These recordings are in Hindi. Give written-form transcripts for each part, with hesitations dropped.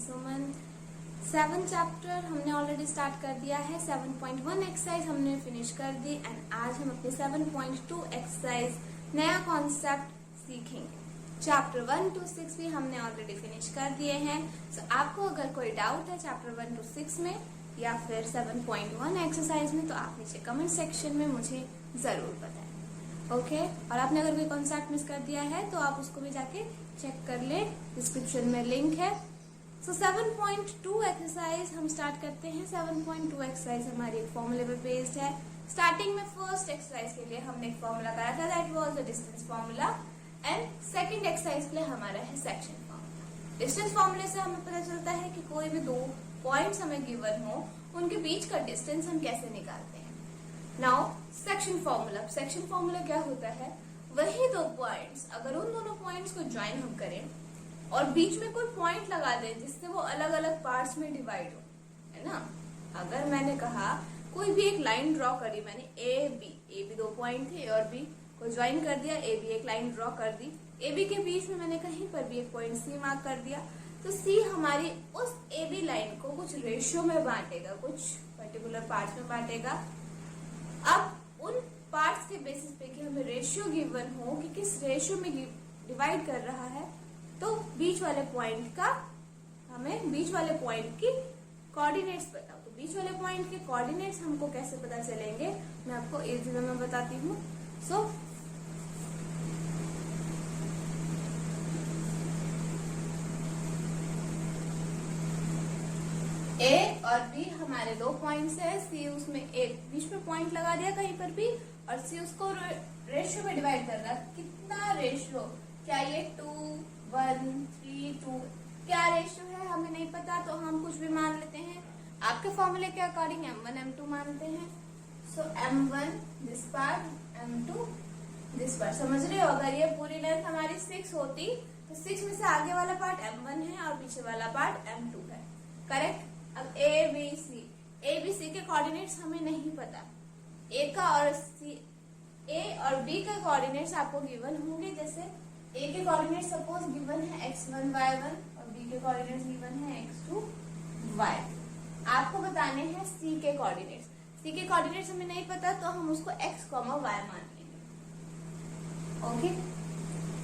सुमन। 7 चैप्टर हमने ऑलरेडी स्टार्ट कर दिया है। 7.1 एक्सरसाइज हमने फिनिश कर दी एंड आज हम अपने 7.2 एक्सरसाइज नया कॉन्सेप्ट सीखेंगे। चैप्टर 1 to 6 भी हमने ऑलरेडी फिनिश कर दिए हैं। सो आपको अगर कोई डाउट है चैप्टर 1 to 6 में या फिर 7.1 एक्सरसाइज में तो आप नीचे कमेंट सेक्शन में मुझे जरूर बताएं। ओके और आपने अगर कोई कॉन्सेप्ट मिस कर दिया है तो आप उसको भी जाके चेक कर ले, डिस्क्रिप्शन में लिंक है। सो 7.2 एक्सरसाइज हम स्टार्ट करते हैं। 7.2 एक्सरसाइज हमारी एक फॉर्मूले पे बेस्ड है। स्टार्टिंग में फर्स्ट एक्सरसाइज के लिए हमने एक फॉर्मूला कराया था, that was the distance formula and second exercise के लिए हमारा है सेक्शन फॉर्मूला। डिस्टेंस फॉर्मूले से हमें पता चलता है कि कोई भी दो पॉइंट्स हमें गिवन हो उनके बीच का डिस्टेंस हम कैसे निकालते हैं। नाउ सेक्शन फॉर्मूला क्या होता है, वही दो पॉइंट्स अगर उन दोनों पॉइंट्स को ज्वाइन हम करें और बीच में कोई पॉइंट लगा दें जिससे वो अलग अलग पार्ट्स में डिवाइड हो, है ना। अगर मैंने कहा कोई भी एक लाइन ड्रॉ करी, मैंने ए बी दो पॉइंट थे और बी को ज्वाइन कर दिया, ए बी एक लाइन ड्रॉ कर दी, ए बी के बीच में मैंने कहीं पर भी एक पॉइंट सी मार्क कर दिया, तो सी हमारी उस ए बी लाइन को कुछ रेशियो में बांटेगा, कुछ पर्टिकुलर पार्ट्स में बांटेगा। अब उन पार्ट्स के बेसिस पे कि हमें रेशियो गिवन हो कि किस रेशियो में डिवाइड कर रहा है, तो बीच वाले पॉइंट की कोऑर्डिनेट्स बताओ। तो बीच वाले पॉइंट के कोऑर्डिनेट्स हमको कैसे पता चलेंगे, मैं आपको इस वीडियो में बताती हूँ। सो ए और बी हमारे दो पॉइंट्स है, सी उसमें एक बीच में पॉइंट लगा दिया कहीं पर भी और सी उसको रेशियो में डिवाइड कर रहा है। कितना रेशियो, क्या ये 2, 1, 3, 2 क्या रेशियो है हमें नहीं पता, तो हम कुछ भी मान लेते हैं। आपके फॉर्मूले के अकॉर्डिंग M1 M2 मानते हैं। सो M1 this part, M2 this part. समझ रहे हो, अगर ये पूरी लेंथ हमारी 6 होती तो 6 में से आगे वाला पार्ट M1 है और पीछे वाला पार्ट M2 है, करेक्ट। अब ए बी सी के कोऑर्डिनेट्स हमें नहीं पता, ए और बी के कोऑर्डिनेट्स आपको गिवन होंगे। जैसे ए के कोऑर्डिनेट सपोज गिवन है x1 y1 और बी के कोऑर्डिनेट्स गिवन है x2 y। आपको बताने हैं सी के कोऑर्डिनेट्स। सी के कोऑर्डिनेट्स हमें नहीं पता तो हम उसको x, y मान लेंगे। ओके,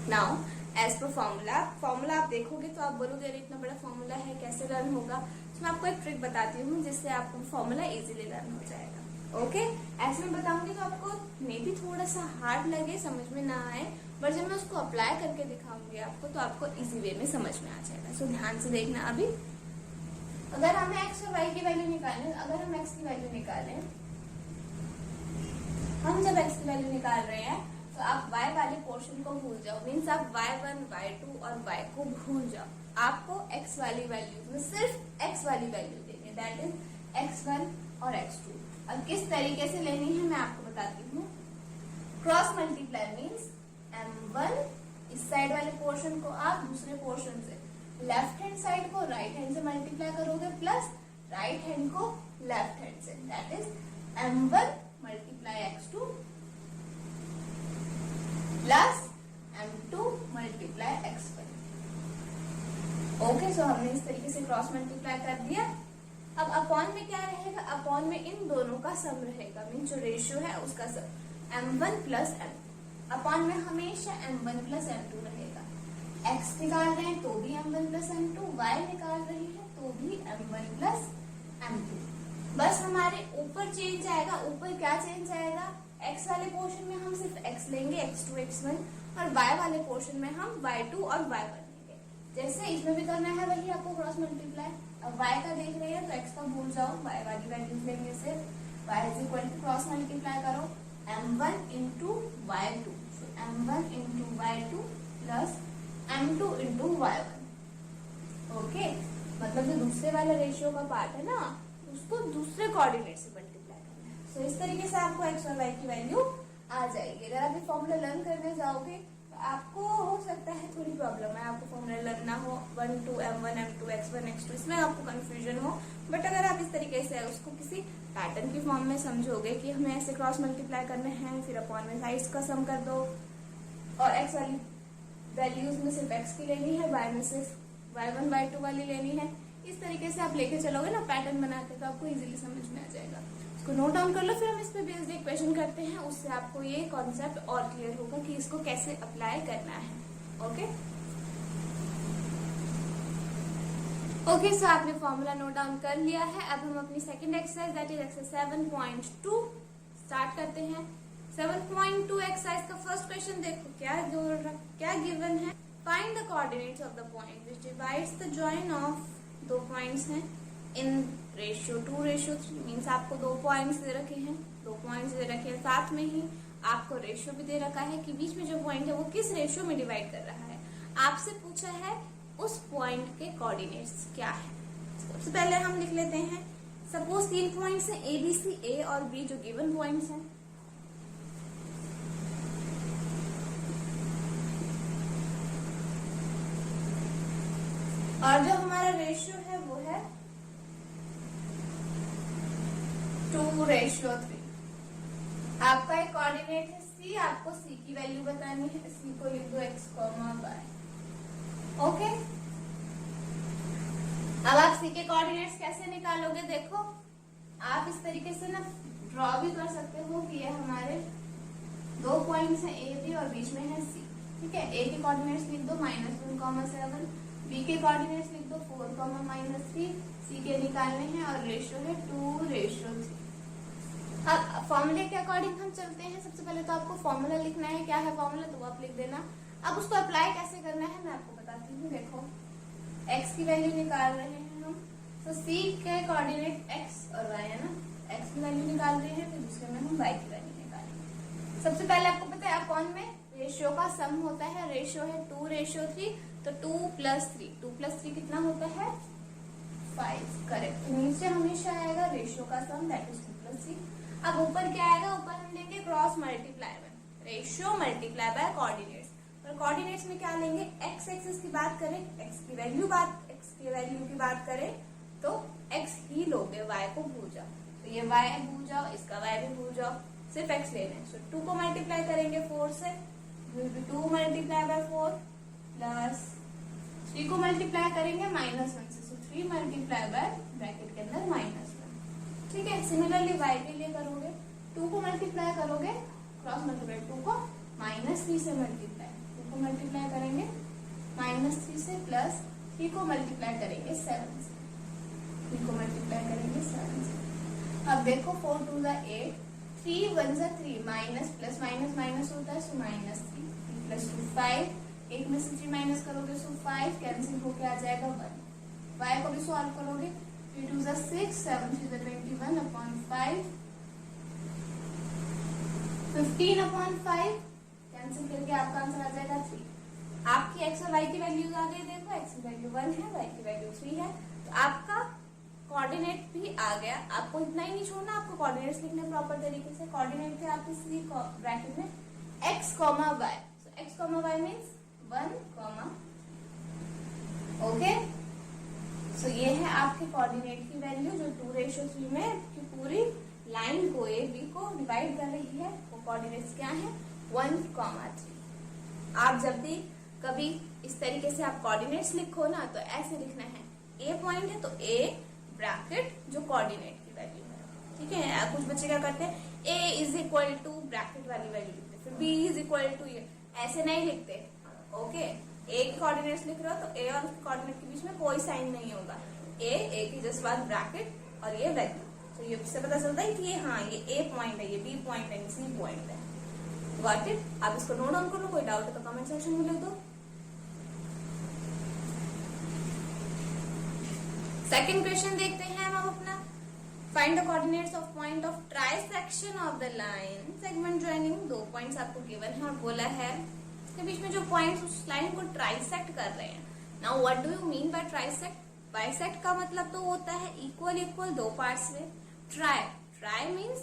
नाउ एज पर फॉर्मूला आप देखोगे तो आप बोलोगे अरे इतना बड़ा फॉर्मूला है कैसे लर्न होगा। तो मैं आपको एक ट्रिक बताती हूँ जिससे आपको फॉर्मूला इजीली लर्न हो जाएगा। ओके, ऐसे में बताऊंगी तो आपको मे भी थोड़ा सा हार्ड लगे, समझ में ना आए, पर जब मैं उसको अप्लाई करके दिखाऊंगी आपको तो आपको इजी वे में समझ में आ जाएगा। सो ध्यान से देखना। अभी अगर हमें एक्स और वाई की वैल्यू निकालें, अगर हम एक्स की वैल्यू निकालें, हम जब एक्स की वैल्यू निकाल रहे हैं तो आप y वाले पोर्शन को भूल जाओ, मीन्स आप y1, y2 और y को भूल जाओ। आपको x वाली वैल्यू में सिर्फ x वाली वैल्यू देनी है, दैट इज x1 और x2। अब किस तरीके से लेनी है मैं आपको बताती हूँ। क्रॉस मल्टीप्लाई मीन्स m1 इस साइड वाले पोर्शन को आप दूसरे पोर्शन से लेफ्ट हैंड साइड को राइट हैंड से मल्टीप्लाई करोगे प्लस राइट हैंड को लेफ्ट हैंड से, that is m1 multiply x2 plus M2 multiply x1। Okay, so हमने इस तरीके से क्रॉस मल्टीप्लाई कर दिया। अब अपॉन में क्या रहेगा, अपॉन में इन दोनों का सम रहेगा, मीन जो रेशियो है उसका सम M1 प्लस M2। अपॉन में हमेशा M1 प्लस M2 रहेगा। x निकाल रहे हैं तो भी M1 प्लस M2, y निकाल रही है तो भी M1 प्लस M2। बस हमारे ऊपर चेंज आएगा। ऊपर क्या चेंज आएगा, x वाले पोर्शन में हम सिर्फ x लेंगे, x2 x1, और y वाले पोर्शन में हम y2 और y1 लेंगे। जैसे इसमें भी करना है वही आपको क्रॉस मल्टीप्लाई। अब y का देख रहे हैं तो x का भूल जाओ, y वाली वैल्यूज लेंगे सिर्फ। y is equal to cross multiply करो m1 into y2, m1 into y2 plus m2 into y1। Okay, मतलब जो दूसरे वाले रेशियो का पार्ट है ना उसको दूसरे कोऑर्डिनेट से मल्टीप्लाई करना है। सो इस तरीके से आपको x और y की वैल्यू आ जाएगी। अगर आप ये फॉर्मूला लर्न करने जाओगे तो आपको हो सकता है थोड़ी प्रॉब्लम है, आपको फॉर्मूला लर्न ना हो 1 2 m1 m2 x1 x2, इसमें आपको कंफ्यूजन हो। बट अगर आप इस तरीके से उसको किसी पैटर्न की फॉर्म में समझोगे कि हमें ऐसे क्रॉस मल्टीप्लाई करने हैं, फिर अपॉन में साइड्स का सम कर दो और x वाली वैल्यूज में सिर्फ x की लेनी है, y में सिर्फ y1 y2 वाली लेनी है, इस तरीके से आप लेके चलोगे ना पैटर्न बना के, तो आपको इजीली समझ में आ जाएगा। इसको नोट डाउन कर लो, फिर हम इस पे बेस्ड एक क्वेश्चन करते हैं, उससे आपको ये कॉन्सेप्ट और क्लियर होगा कि इसको कैसे अप्लाई करना है। ओके ओके, सो आपने फॉर्मूला नोट डाउन कर लिया है। अब हम अपनी second exercise that is exercise 7.2 start करते हैं। 7.2 एक्सरसाइज का फर्स्ट क्वेश्चन देखो, क्या गिवन है। Find the coordinates of the point which divides the join of, दो पॉइंट्स हैं इन रेशियो 2:3, मीन्स आपको 2 पॉइंट्स दे रखे हैं, 2 पॉइंट्स दे रखे हैं, साथ में ही आपको रेशियो भी दे रखा है कि बीच में जो पॉइंट है वो किस रेशियो में डिवाइड कर रहा है। आपसे पूछा है उस पॉइंट के कोऑर्डिनेट्स क्या है। सबसे पहले हम लिख लेते हैं, सपोज 3 पॉइंट्स हैं ए बी सी, ए और बी जो गिवन पॉइंट्स हैं। और जो हमारा रेशियो है वो है 2:3। आपका एक कोऑर्डिनेट है सी, आपको सी की वैल्यू बतानी है। सी को लिख दो x, y। ओके, अब आप सी के कोऑर्डिनेट्स कैसे निकालोगे, देखो आप इस तरीके से ना ड्रॉ भी कर सकते हो कि ये हमारे 2 पॉइंट्स हैं ए बी और बीच में है सी। ठीक है, ए के कोऑर्डिनेट्स लिख दो -1, 7, बी के कोऑर्डिनेट्स लिख दो 4, -3, सी के निकालने हैं और रेशियो है 2:3। अब फॉर्मूले के अकॉर्डिंग हम चलते हैं। सबसे पहले तो आपको फॉर्मूला लिखना है, क्या है फॉर्मूला तो वो आप लिख देना। अब उसको अप्लाई कैसे करना है मैं आपको बताती हूँ। देखो x की वैल्यू निकाल रहे हैं हम, तो c के कोऑर्डिनेट x और y है ना, x की वैल्यू निकाल रहे हैं, फिर दूसरे में हम y की वैल्यू निकालेंगे। सबसे पहले आपको पता है अपॉन में रेशियो का सम होता है, रेशियो है 2:3, तो 2 + 3 कितना होता है 5। करेक्ट, नीचे हमेशा आएगा रेशियो का सम दैट इज 2 + 3। अब ऊपर क्या आएगा, ऊपर हम लेंगे क्रॉस मल्टीप्लाई में रेशियो मल्टीप्लाई बाय कोऑर्डिनेट्स। और कोऑर्डिनेट्स में क्या लेंगे, x एक्सिस की बात करें, x की वैल्यू की बात करें तो x ही लोगे, y को भूल जाओ। तो ये y भूल जाओ, इसका y भी भूल जाओ, सिर्फ x लेना है। सो 2 को मल्टीप्लाई करेंगे 4 से, 2 मल्टीप्लाई बाय 4 प्लस 3 को मल्टीप्लाई करेंगे -1 से, सो 3 मल्टीप्लाई बाय ब्रैकेट के अंदर -1। ठीक है, सिमिलरली y के लिए करोगे, 2 को मल्टीप्लाई करोगे क्रॉस मल्टीप्लाई, 2 को -3 से मल्टीप्लाई, 2 को मल्टीप्लाई करेंगे -3 से, प्लस 3 को मल्टीप्लाई करेंगे 7 से, 3 को मल्टीप्लाई करेंगे 7 से। अब देखो 4 × 2 = 8, 3 × 1 = 3, माइनस प्लस माइनस माइनस होता है, सो -3 + 2 5, 1 में से 3 माइनस करोगे सो 5 कैंसिल होके आ जाएगा 1। y को भी सॉल्व करोगे, 3 × 2 = 6, 7 × 3 = 21/5, 15/5 कैंसिल करके आपका आंसर आ जाएगा 3। आपकी x और y की वैल्यूज आ गई, देखो x की वैल्यू 1 है, y की वैल्यू 3 है, तो आपका कोऑर्डिनेट भी आ गया। आपको इतना ही नहीं छोड़ना, आपको कोऑर्डिनेट्स लिखने प्रॉपर तरीके से। कोऑर्डिनेट थे आपके सी ब्रैकेट में x, y, सो x, y मींस 1, ओके। सो ये है आपके कोऑर्डिनेट की वैल्यू जो 2:3 में की पूरी लाइन को ए बी को डिवाइड कर रही है। वो कोऑर्डिनेट्स क्या है 1, 3। आप जब भी कभी इस तरीके से आप कोऑर्डिनेट्स लिखो ना, तो ऐसे लिखना है, ए पॉइंट है तो ए ब्रैकेट जो कोऑर्डिनेट की वैल्यू है। ठीक है, कुछ बच्चे क्या करते हैं, a = ब्रैकेट वाली वैल्यू लिखते, फिर b = ये, ऐसे नहीं लिखते। ओके, ए के कोऑर्डिनेट्स लिख रहे हो तो ए और उसके कोऑर्डिनेट के बीच में कोई साइन नहीं होगा, ए के जस्ट बाद ब्रैकेट और ये वैल्यू। तो ये इससे पता चलता है कि ये हाँ ये ए पॉइंट है, ये बी पॉइंट है, ये सी पॉइंट है। Got it? आप इसको नोट डाउन कर लो, कोई डाउट है तो कमेंट सेक्शन में लिख दो। सेकंड क्वेश्चन देखते हैं हम अपना। Find the coordinates of point of trisection of the line segment joining. 2 points आपको गिवन है और बोला है इसके बीच में जो पॉइंट्स उस लाइन को ट्राइसेक्ट कर रहे हैं। Now what do you mean by trisect? Bisect का मतलब तो होता है इक्वल 2 पार्ट्स में। Try means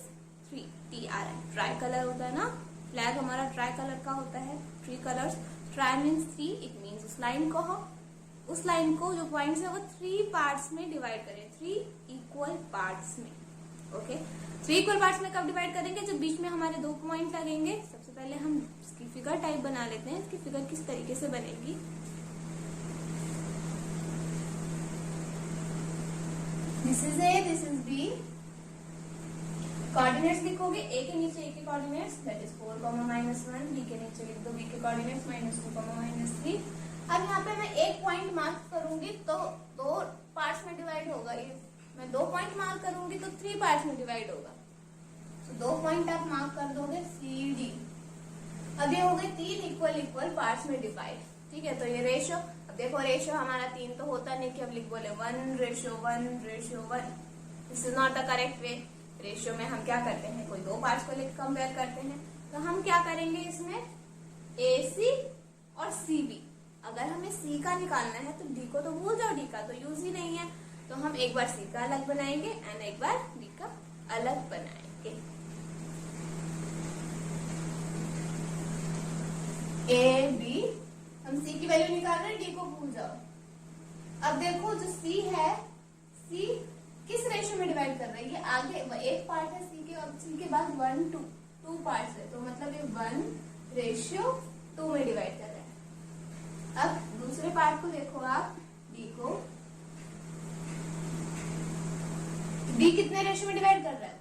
3, TRI, try colour होता है ना, फ्लैग हमारा ट्राई कलर का होता है, 3 colours. Try means 3, it means उस लाइन को जो पॉइंट्स है वो 3 पार्ट्स में डिवाइड करें, 3 इक्वल पार्ट्स में। ओके, 3 इक्वल पार्ट्स में कब डिवाइड करेंगे? जब बीच में हमारे 2 पॉइंट लगेंगे। सबसे पहले हम इसकी फिगर टाइप बना लेते हैं। इसकी फिगर किस तरीके से बनेगी? This is A, this is B. Coordinates लिखोगे, ए के नीचे ए के कोऑर्डिनेट्स दैट इज 4, -1, बी के नीचे लिख दो बी के कोऑर्डिनेट्स -2, -3। अब यहाँ पे मैं एक पॉइंट मार्क करूंगी तो 2 पार्ट्स में डिवाइड होगा। ये मैं 2 पॉइंट मार्क करूंगी तो 3 पार्ट्स में डिवाइड होगा। तो 2 पॉइंट आप मार्क कर दोगे सी डी। अब ये हो गए 3 इक्वल पार्ट्स में डिवाइड। ठीक है, तो ये रेशियो, अब देखो रेशियो हमारा 3 तो होता नहीं कि अब लिख बोले 1:1:1। This is not the correct way. Ratio में हम क्या करते हैं, कोई 2 पार्ट्स को लेकर कंपेयर करते हैं। तो हम क्या करेंगे इसमें, AC और CB। अगर हमें C का निकालना है तो D को तो भूल जाओ, D का तो यूज ही नहीं है। तो हम एक बार C का अलग बनाएंगे एंड एक बार D का अलग बनाएंगे। A B, हम C की वैल्यू निकाल रहे हैं, D को भूल जाओ। अब देखो जो C है, C किस रेशियो में डिवाइड कर रही है, आगे एक पार्ट है C के और C के बाद 2 पार्ट्स है, तो मतलब ये 1:2 में डिवाइड कर रहा है। अब दूसरे पार्ट को देखो आप, D को, D कितने रेशियो में डिवाइड कर रहा है,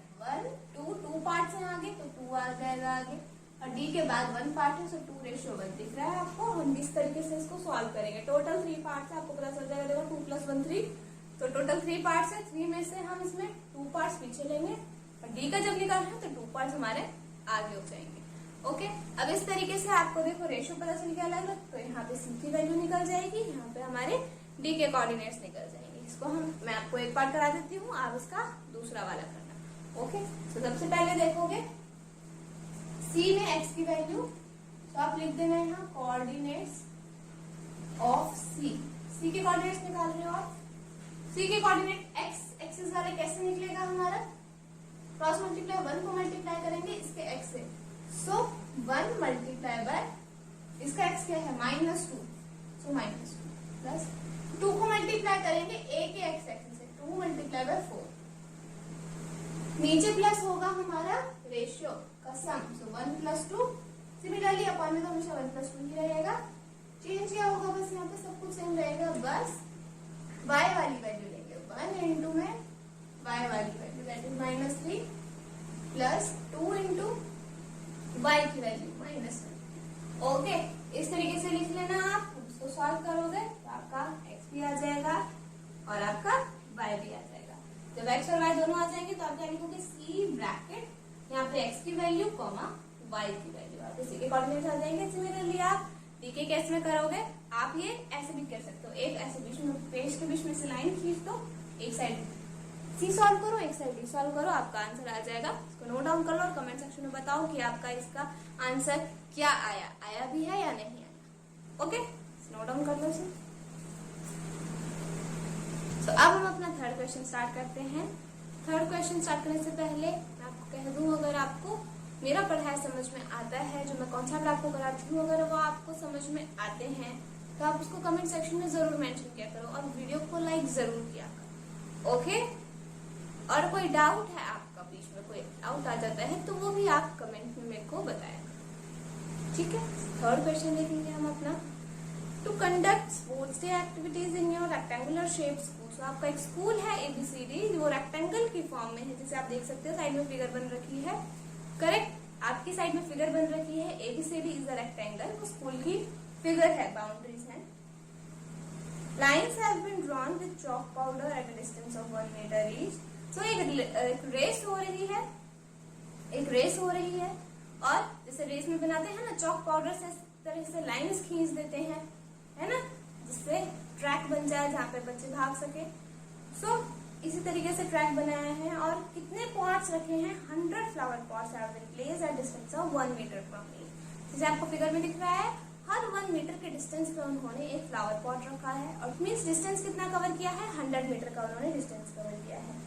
1:2 पार्ट्स है आगे तो 2 आ जाएगा आगे, और D के बाद 1 पार्ट है तो 2:1 दिख रहा है आपको। हम इस तरीके से इसको सॉल्व करेंगे। टोटल 3 पार्ट्स है, आपको पता चल जाएगा। देखो 2 + 1 3, तो टोटल 3 पार्ट्स है। 3 में से हम इसमें 2 पार्ट्स पीछे लेंगे और D का जब निकालना है तो 2 पार्ट्स हमारे आगे हो जाएंगे। ओके, अब इस तरीके से आपको देखो रेशियो पता चल गया अलग, तो यहाँ पे C की वैल्यू निकल जाएगी, यहाँ पे हमारे D के कोऑर्डिनेट्स निकल जाएंगे। इसको मैं आपको एक पार्ट करा देती हूँ, आप इसका दूसरा वाला करना। ओके, तो सबसे पहले देखोगे C में x की वैल्यू, तो आप लिख देना यहाँ कोऑर्डिनेट्स ऑफ C। C के कोऑर्डिनेट्स निकाल रहे हो आप, C के कोऑर्डिनेट एक्सिस वाले कैसे निकलेगा हमारा, क्रॉस मल्टीप्लाई 1 को मल्टीप्लाई करेंगे इसके x से, सो 1 मल्टीप्लाई बाय इसका x क्या है -2, सो -2 प्लस 2 को मल्टीप्लाई करेंगे a के x एक्सिस से, 2 मल्टीप्लाई बाय 4। नीचे प्लस होगा हमारा रेशियो का सम, सो 1 + 2। सिमिलरली अपॉन में तो हमेशा 1 + 2 ही रहेगा। चेंज क्या होगा, बस यहाँ पे सब कुछ सेम रहेगा, बस y वाली वैल्यू लेंगे 1 इंटू में y वाली value that is -3 plus 2 into y की वैल्यू -1। ओके, इस तरीके से लिख लेना आप। इसको सॉल्व करोगे तो आपका x भी आ जाएगा और आपका y भी आ जाएगा। जब x और y दोनों आ जाएंगे तो आप क्या लिखोगे, C ब्रैकेट यहाँ पे x की वैल्यू कॉमा y की वैल्यू, आप C के कोऑर्डिनेट्स आ जाएंगे। सिमिलरली आप D के केस में करोगे, आप ये ऐसे भी कर सकते हो, एक ऐसे बीच में पेज के बीच में से लाइन खींच दो, एक साइड C सॉल्व करो, एक साइड D सॉल्व करो, आपका आंसर आ जाएगा। इसको नोट डाउन कर लो और कमेंट सेक्शन में बताओ कि आपका इसका आंसर क्या आया भी है या नहीं आया। ओके, नोट डाउन कर लो इसे। तो अब हम अपना थर्ड क्वेश्चन स्टार्ट करते हैं। थर्ड क्वेश्चन स्टार्ट करने से पहले मैं आपको कह दूं, अगर आपको मेरा पढ़ाया समझ में आता है, जो मैं कॉन्सेप्ट आपको कराती हूँ, अगर वो आपको समझ में आते हैं तो आप उसको कमेंट सेक्शन में जरूर मेंशन किया करो और वीडियो को लाइक जरूर किया करो। ओके, और कोई डाउट है आपका, बीच में कोई डाउट आ जाता है तो वो भी आप कमेंट में मेरे को बताया करो। ठीक है, थर्ड क्वेश्चन देखेंगे हम अपना। To conduct sports day activities in your rectangular shape school. तो आपका एक स्कूल है ABCD, वो रेक्टेंगल की फॉर्म में है, जैसे आप देख सकते हो साइड में फिगर बन रखी है। करेक्ट, आपकी साइड में फिगर बन रखी है, ABCD इज अ रेक्टेंगल, वो स्कूल की फिगर है, बाउंड्रीज हैं। Lines have been drawn with chalk powder at a distance of 1 metre each. तो एक रेस हो रही है, और जैसे रेस में बनाते हैं ना चॉक पाउडर से, इस तरह से लाइन्स खींच देते हैं, है ना, जिससे ट्रैक बन जाए जहाँ पे बच्चे भाग सके। सो इसी तरीके से ट्रैक बनाया है, और कितने पॉट्स रखे हैं, 100 flower pots have been placed at distance of 1 metre from each. जैसे आपको फिगर में दिख रहा है, हर 1 मीटर के डिस्टेंस पे उन्होंने एक फ्लावर पॉट रखा है, और मीन्स डिस्टेंस कितना कवर किया है, 100 मीटर का उन्होंने डिस्टेंस कवर किया है।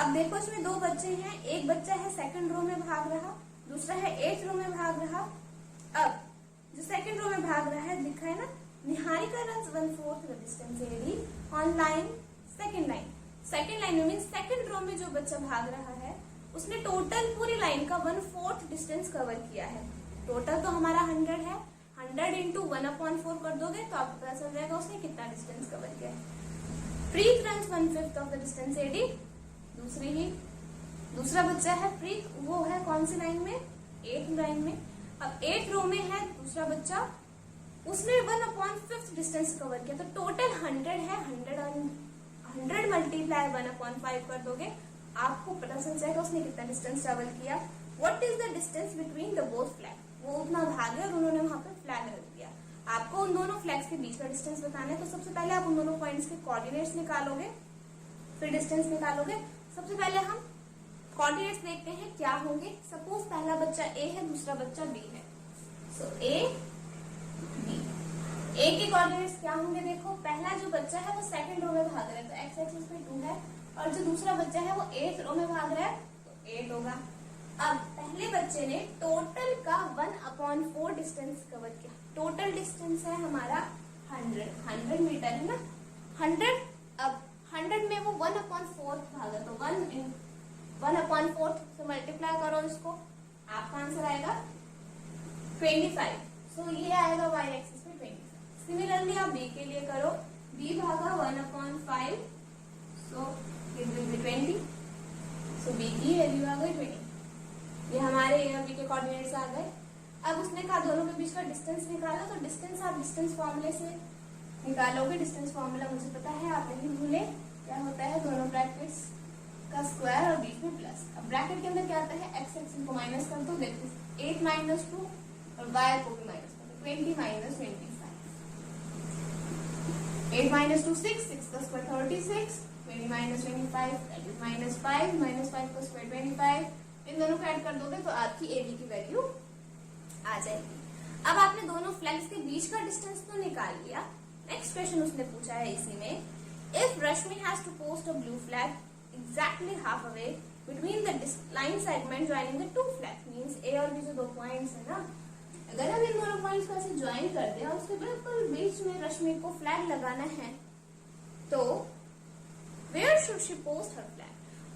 अब देखो इसमें 2 बच्चे हैं, एक बच्चा है 2nd रो में भाग रहा, दूसरा है 8th रो में भाग रहा। अब जो 2nd रो में भाग रहा है, लिखा है ना, Niharika runs 1/4 the distance AD on line second line. Second line में मीन 2nd रो में जो बच्चा भाग रहा है उसने टोटल पूरी लाइन का 1/4 डिस्टेंस कवर किया है। टोटल तो हमारा 100 है, 100 इंटू 1/4 कर दोगे तो आपको पता चल जाएगा उसने कितना डिस्टेंस कवर किया है। Preet runs 1/5 of the distance एडी दूसरा बच्चा है प्रीत, वो है कौन सी लाइन में, 8th लाइन में। अब 8th रो में है दूसरा बच्चा, उसने 1/5 डिस्टेंस कवर किया, तो टोटल 100 है। 100 मल्टीप्लाई 1/5 कर दोगे, आपको पता चल जाएगा उसने कितना डिस्टेंस ट्रेवल किया। What is the distance between the both flag, वो उतना भागे और उन्होंने वहां पे फ्लैग रख दिया। आपको उन दोनों फ्लैग्स के बीच का डिस्टेंस बताना है, तो सबसे पहले आप उन दोनों पॉइंट्स के कोऑर्डिनेट्स निकालोगे, फिर डिस्टेंस निकालोगे। सबसे पहले हम कोऑर्डिनेट्स देखते हैं क्या होंगे। सपोज पहला बच्चा ए है, दूसरा बच्चा बी है, सो ए बी। ए के कोऑर्डिनेट्स क्या होंगे, देखो पहला जो बच्चा है वो सेकंड रो में भाग रहा है, तो एक्स एक्सिस पे 2 है, और जो दूसरा बच्चा है वो 8th रो में भाग रहा है, तो 8 होगा। अब पहले बच्चे ने टोटल का 1/4 डिस्टेंस कवर किया। टोटल डिस्टेंस है हमारा 100 मीटर है ना, 100। अब 100 में वो 1/4 भागा, तो 1/4 से मल्टीप्लाई करो इसको, आपका आंसर आएगा 25। सो ये आएगा y एक्सिस पे 25। सिमिलरली आप b के लिए करो, b भागा 1/5, so it will be 20। So b की वैल्यू आ गई 20। ये हमारे ए और बी के कोऑर्डिनेट्स आ गए। अब उसने कहा दोनों के बीच का डिस्टेंस निकाला, तो डिस्टेंस आप डिस्टेंस फॉर्मूले से निकालोगे। डिस्टेंस फॉर्मूला मुझे पता है, आप नहीं भूले, क्या होता है, दोनों ब्रैकेट्स का स्क्वायर और बीच में प्लस। अब ब्रैकेट के अंदर क्या आता है, एक्स एक्सिस को माइनस कर दो, देखो 8 - 2 और y को भी माइनस कर दो, 20 - 25। 8 - 2 6, 6 का स्क्वायर 36, 20 - 25 दैट इज -5, -5 का स्क्वायर 25। इन दोनों को ऐड कर दोगे तो आपकी ए बी की वैल्यू आ जाएगी। अब आपने दोनों फ्लैग्स के बीच का डिस्टेंस तो निकाल लिया। नेक्स्ट क्वेश्चन उसने पूछा है इसी में, if Rashmi has to post a blue flag exactly halfway between the line segment joining the 2 flags, means A और बी जो 2 पॉइंट्स है ना, अगर हम इन दोनों पॉइंट्स को ऐसे ज्वाइन कर दें और उसके बिल्कुल बीच में रश्मि को फ्लैग लगाना है, तो where should she post her flag,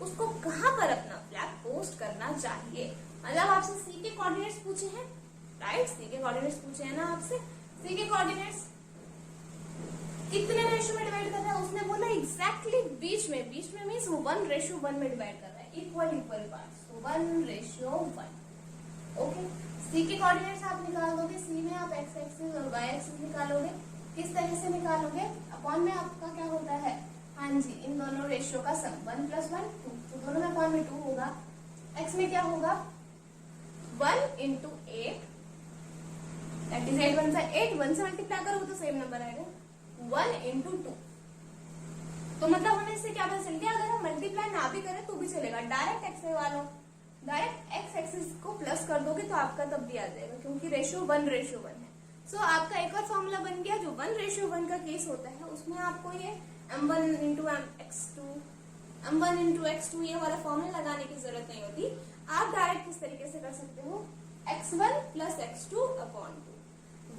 उसको कहां पर अपना फ्लैग पोस्ट करना चाहिए। मतलब आपसे सी के कोऑर्डिनेट्स पूछे हैं, राइट, सी के कोऑर्डिनेट्स पूछे हैं ना आपसे। सी के कोऑर्डिनेट्स कितने रेशियो में डिवाइड कर रहा है, उसने बोला एग्जैक्टली बीच में मीन्स वो 1:1 में डिवाइड कर रहा है, इक्वल पार्ट्स, तो 1:1। ओके, सी के कोऑर्डिनेट्स आप निकाल दोगे, सी में आप एक्स एक्सिस और वाई एक्सिस निकालोगे। किस तरह से निकालोगे, अपॉन में आपका क्या होता है, हाँ जी, इन दोनों रेशियो का सम 1 + 1 2, तो दोनों में अपॉन में 2 होगा। एक्स में क्या होगा, 1 × 8 दैट इज 8 × 1 = 8, 1 से मल्टीप्लाई करोगे तो सेम नंबर आएगा, 1 × 2। तो मतलब हमें इससे क्या पता चल गया, अगर हम मल्टीप्लाई ना भी करें तो भी चलेगा, डायरेक्ट एक्स वालों डायरेक्ट एक्स एक्सिस को प्लस कर दोगे तो आपका तब भी आ जाएगा, क्योंकि रेशियो 1:1 है। सो आपका एक और फॉर्मूला बन गया, जो 1:1 का केस होता है उसमें आपको ये m1 × x2 m1 × x2 ये वाला फॉर्मूला लगाने की जरूरत नहीं होती। आप डायरेक्ट किस तरीके से कर सकते हो, x1 + x2 / 2,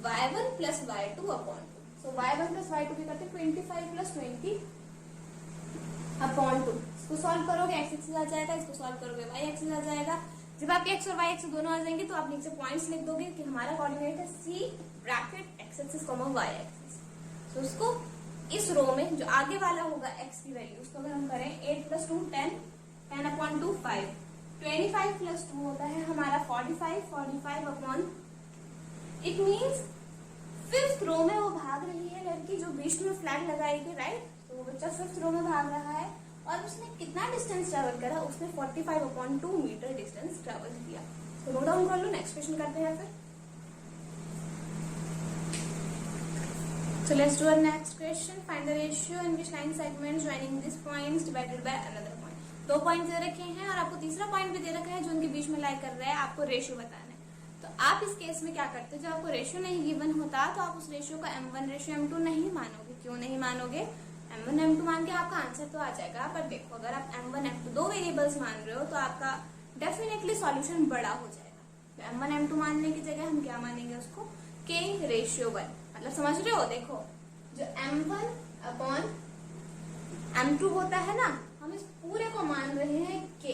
y1 + y2 / 2। सो y1 + y2 भी करते 25 + 20 / 2। इसको सॉल्व करोगे x एक्सिस आ जाएगा, इसको सॉल्व करोगे y एक्सिस आ जाएगा। जब आपके x और y एक्सिस दोनों आ जाएंगे तो आप नीचे पॉइंट्स लिख दोगे कि हमारा कोऑर्डिनेट है c bracket x axis, y axis. तो उसको इस रो में जो आगे वाला होगा x की वैल्यू, उसको अगर हम करें 8 + 2 10, 10/2 5, 25 + 2 होता है हमारा 45 इट मीन्स 5th रो में वो भाग रही है लड़की, जो बीच में फ्लैग लगाएगी, राइट। तो वो बच्चा 5th रो में भाग रहा है और उसने कितना डिस्टेंस ट्रेवल करा, उसने 45/2 मीटर डिस्टेंस ट्रेवल किया। तो नोट डाउन कर लो, नेक्स्ट क्वेश्चन करते हैं फिर। So let's do our next question. Find the ratio in which line segments joining these points divided by another point. 2 point दे रखे हैं और आपको तीसरा पॉइंट भी दे रखा है जो उनके बीच में लाई कर रहा है, आपको रेशियो बताना है। तो आप इस केस में क्या करते हो, जब आपको रेशियो नहीं गिवन होता तो आप उस रेशियो का m1:m2 नहीं मानोगे। क्यों नहीं मानोगे, m1:m2 मान के आपका आंसर तो आ जाएगा, पर देखो अगर आप m1:m2 2 वेरिएबल्स मान रहे हो तो आपका डेफिनेटली सॉल्यूशन बड़ा हो जाएगा। तो m1:m2 मानने की जगह हम क्या मानेंगे उसको, k:1। मतलब समझ रहे हो, देखो जो m1/m2 होता है ना, हम इस पूरे को मान रहे हैं k,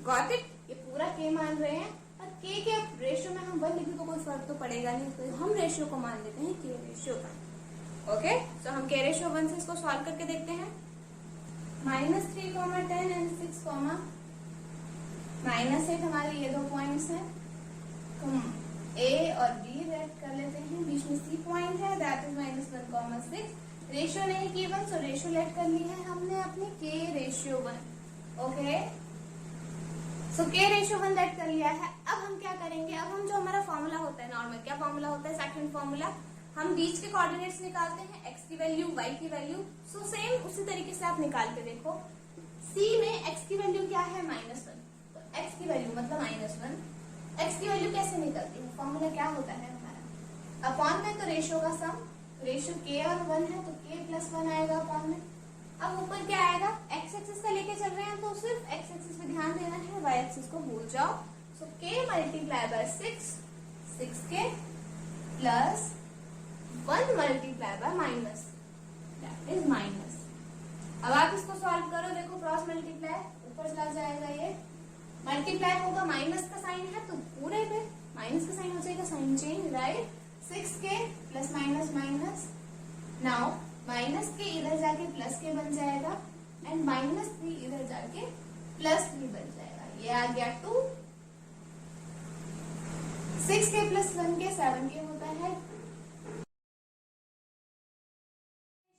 गॉट इट, ये पूरा k मान रहे हैं, और k के रेशियो में हम 1 लिखे तो कोई फर्क तो पड़ेगा नहीं, तो हम रेशियो को मान लेते हैं k:1। ओके, तो हम k:1 से इसको सॉल्व करके देखते हैं। -3, 10 एंड 6, -8 हमारे ये दो पॉइंट्स हैं। हम A और B रेड कर लेते हैं, बीच में C पॉइंट है, दैट इज -1, 6। रेशियो नहीं की 1, सो रेशियो लेट कर ली है हमने अपनी K रेशियो 1। ओके, सो K रेशियो 1 लेट कर लिया है। अब हम क्या करेंगे, अब हम जो हमारा फॉर्मूला होता है नॉर्मल, क्या फॉर्मूला होता है, सेकंड फॉर्मूला, हम बीच के कोऑर्डिनेट्स निकालते हैं, x की वैल्यू, y की वैल्यू। सो सेम उसी तरीके से आप निकाल के देखो। C में x की वैल्यू क्या है, -1, तो x की वैल्यू मतलब -1। x की वैल्यू कैसे निकलती है, फॉर्मूला क्या होता है हमारा, अपॉन में तो रेशियो का सम, रेशियो K और 1 है तो K + 1 आएगा अपॉन में। अब ऊपर क्या आएगा, x एक्सिस का लेके चल रहे हैं तो सिर्फ x एक्सिस पे ध्यान देना है, y एक्सिस को भूल जाओ। सो K × 6, 6K + 1 × -, that is minus. अब आप इसको सॉल्व करो, देखो क्रॉस मल्टीप्लाई ऊपर चला जाएगा, ये मल्टीप्लाई होगा, माइनस का साइन है तो पूरे पे माइनस का साइन हो जाएगा, sign change, right. 6K + -, now minus के इधर जाके प्लस के बन जाएगा एंड -3 इधर जाके +3 बन जाएगा, ये आ गया 2। 6K + 1K 7K होता है,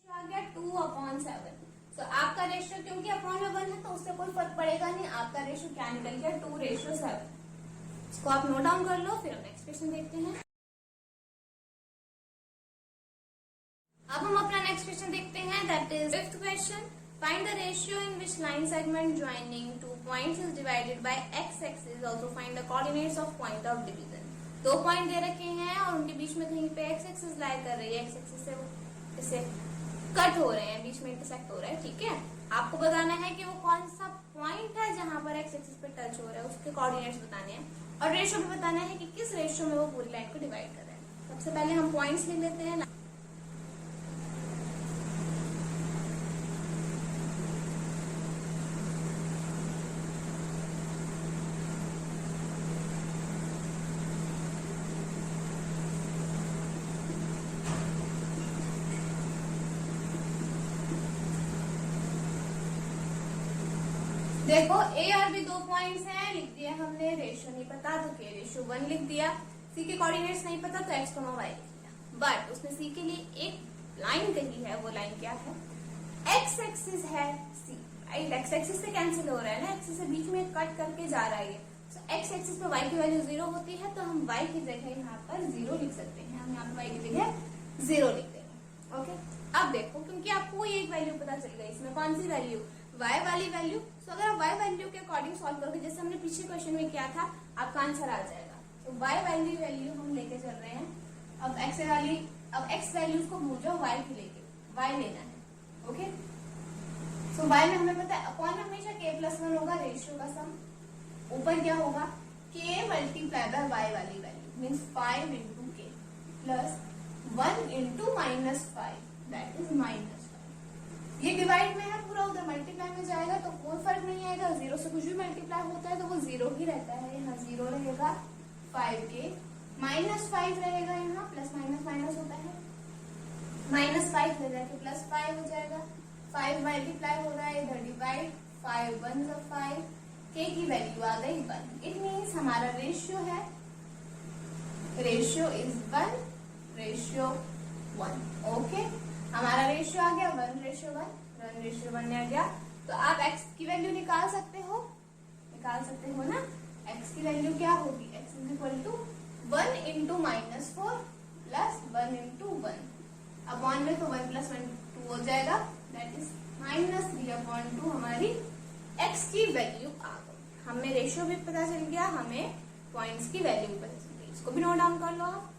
आ गया 2/7। तो आपका रेशियो क्योंकि अपॉन में 1 है तो उससे कोई फर्क पड़ेगा नहीं, आपका रेशियो क्या निकल गया, 2:7। इसको आप नोट डाउन कर लो, फिर हम नेक्स्ट क्वेश्चन देखते हैं। अब हम अपना नेक्स्ट क्वेश्चन देखते हैं, that is 5th question. Find the ratio in which line segment joining 2 points is divided by x axis, also find the coordinates of point of division. 2 point दे रखे हैं और उनके बीच में कहीं पे x एक्सिस लाई कर रही है, x एक्सिस से इसे कट हो रहे हैं, बीच में इंटरसेक्ट हो रहा है, ठीक है। आपको बताना है कि वो कौन सा पॉइंट है जहां पर x एक्सिस पे टच हो रहा है, उसके कोऑर्डिनेट्स बताने हैं और रेशियो भी बताना है कि किस रेशियो में वो पूरी लाइन को डिवाइड कर रहा है। सबसे पहले हम पॉइंट्स लिख लेते हैं। देखो A और B 2 पॉइंट्स हैं, लिख दिया हमने, रेशियो नहीं पता तो K रेशियो 1 लिख दिया, C के कोऑर्डिनेट्स नहीं पता तो x, y लिख दिया। बट उसने C के लिए एक लाइन कही है, वो लाइन क्या है, x एक्सिस है C, राइट। x एक्सिस से कैंसिल हो रहा है ना, एक्सिस से बीच में कट करके जा रहा है ये, तो x एक्सिस पे y की वैल्यू 0 होती है तो हम y की जगह यहाँ पर 0 लिख सकते हैं, हम यहाँ पर y की जगह 0 लिख देंगे। ओके, अब देखो क्योंकि आपको एक वैल्यू पता चल गई, इसमें कौन सी वैल्यू, y वाली वैल्यू। तो अगर आप y वैल्यू के अकॉर्डिंग सॉल्व करोगे, जैसे हमने पीछे क्वेश्चन में किया था, आपका आंसर आ जाएगा। तो y वाली वैल्यू हम लेके चल रहे हैं, अब x वैल्यूज को भूल जाओ, y की लेके y लेना है। ओके, सो y में हमें पता है अपॉन में हमेशा K + 1 होगा, रेशियो का सम, ऊपर क्या होगा K × y वाली value means 5 × K + 1 × -5, that is -5। ये डिवाइड में है पूरा, उधर मल्टीप्लाई में जाएगा तो कोई फर्क नहीं आएगा, 0 से कुछ भी मल्टीप्लाई होता है तो वो 0 ही रहता है, यहाँ 0 रहेगा, 5K -5 रहेगा, यहाँ प्लस माइनस होता है, -5 ले जाके +5 हो जाएगा, 5 मल्टीप्लाई हो रहा है, इधर डिवाइड, 5 1 × 5, K की वैल्यू आ गई 1। इट मीन्स हमारा रेशियो है, रेशियो इज 1:1। ओके, हमारा रेशियो आ गया 1:1 आ गया। तो आप x की वैल्यू निकाल सकते हो ना, x की वैल्यू क्या होगी, x = 1 × -4 +1 × 1 अपॉन में, तो 1 + 1 2 हो जाएगा, दैट इज -3/2 हमारी x की वैल्यू आ गई। हमें रेशियो भी पता चल गया, हमें पॉइंट्स की वैल्यू भी पता चल गई, इसको भी नोट डाउन कर लो आप।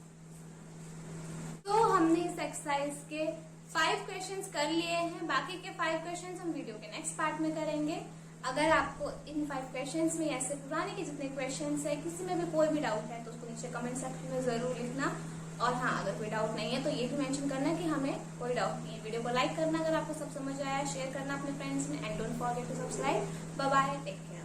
तो हमने इस एक्सरसाइज के 5 क्वेश्चंस कर लिए हैं, बाकी के 5 क्वेश्चंस हम वीडियो के नेक्स्ट पार्ट में करेंगे। अगर आपको इन 5 क्वेश्चंस में ऐसे पुराने के जितने क्वेश्चंस है, किसी में भी कोई भी डाउट है तो उसको नीचे कमेंट सेक्शन में जरूर लिखना। और हाँ, अगर कोई डाउट नहीं है तो ये भी मेंशन करना कि हमें कोई डाउट नहीं है। वीडियो को लाइक करना अगर आपको सब समझ आया, शेयर करना अपने फ्रेंड्स में, and don't forget to subscribe. Bye bye, take care.